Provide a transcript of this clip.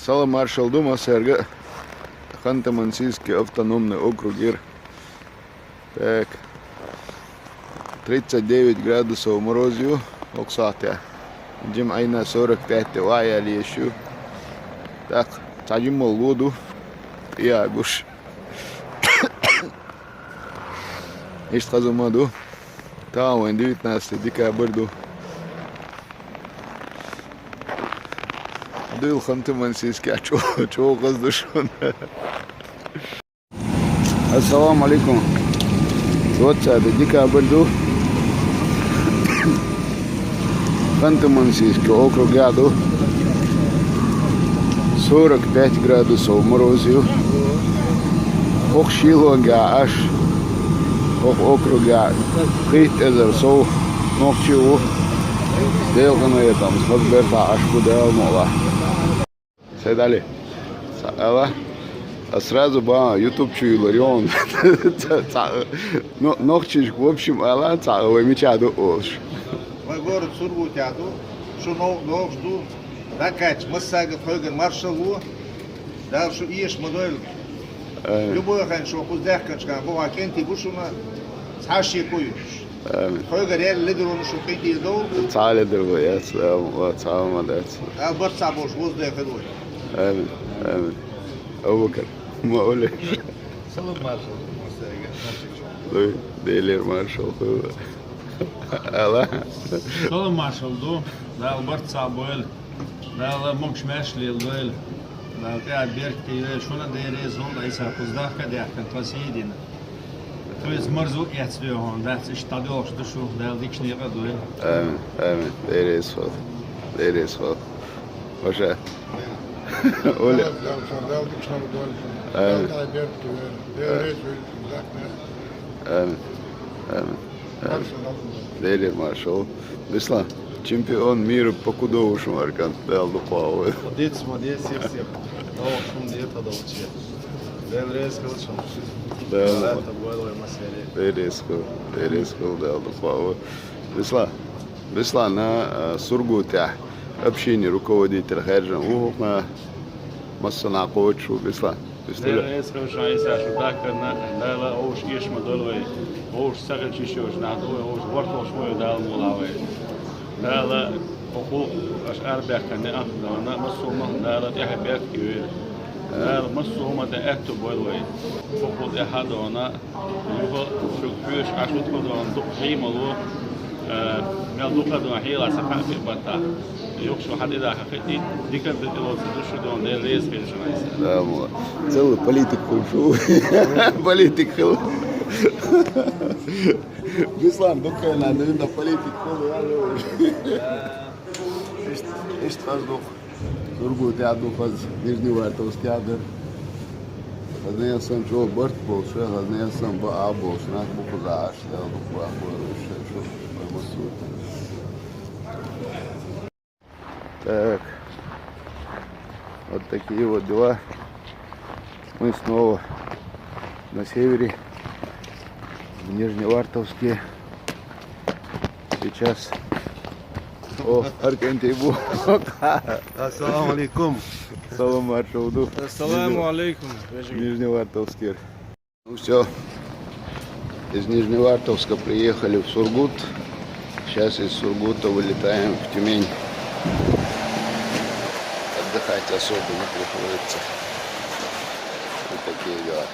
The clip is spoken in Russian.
Саламаршал Дума, Серга. Ханты-Мансийский автономный округ ИР. Так. 39 градусов морозью. Оксатя. Джим айна 45 вая лещу. Так. Садим воду. И агуш. Ишт хазумаду. Там 19 декабрь. Дыл Ханты-Мансийский, а чего воздушен? Ассаламу алейкум. 20 декабрь. Ханты-Мансийский округ ряду. 45 градусов морозью. Ох шилонга аж. Ох округа. Хит эзерсов. Ногчеву. Делгано там с Хазберта аж куда мола. Седали. А сразу YouTube чуил, но ногчиш в общем, ала цаговый мечаду ош. Мой город Сургутяду, что ногчду, да кач, массага хойган маршалу, да что ешь модель. Любой хан что хуздах качка, бога кенти бушуна, цаши куюш. Хойган рел лидерон что кенти дол. Цале дерво, я цал молодец. А борца бош воздух ходой. Амин, амин. Абукар, мауле. Салам маршал, массага. Дейлер маршал. Ала. Салам маршал до, да борца бойл, да мокш мешли бойл, да я берки, что на дере зон, да isa хуздах кадях, kan классидин. То есть морзу и отсвёгон, да, штадош душу, да личный радуй. Амин, амин. There is what. Ваша. Оля. Дейлер маршал. Бесла. Чемпион мира по кудову шмаркан. Дал дупау. Молодец, всем. Давай, шум диета давай. Денрез кылчым. Да. Это было маселе. There is дал дупау. Бесла на Сургуте. Общение руководитель Хаджан Ухма Массана Коучу Бесла. Денрез кылчым, isa шудака на дала ош еш модолой, ош сагачишош на дой, ош вортош мой дал мулавай. دالا حقوق أشعار بيحكي أخذنا مسومة دالا تحبيت كبير دالا مسومة تأكتب والوي حقوق أحدنا يبغى شو فيش عشان تقولون دقيق ملو مال دقة حيلة سكان في بطة يخشوا حد إذا حقيقي ديك الدلوس دوشوا دون ده ليس في الجنايس. Да, мол. Целый политик кушу. Политик хил. Беслан, только надо видно политик хил. Ишт воздух. Сургут яду фаз Нижневартовский ядер. Хазнея сам чего борт больше, хазнея сам ба больше, нас буква аш, да буква больше, что масу. Так. Вот такие вот дела. Мы снова на севере, в Нижневартовске. Сейчас Аркентейбу. Ассаламу алейкум. Салам маршалду. Ассаламу алейкум. Нижневартовский. Ну все. Из Нижневартовска приехали в Сургут. Сейчас из Сургута вылетаем в Тюмень. Отдыхать особо не приходится. Вот такие дела.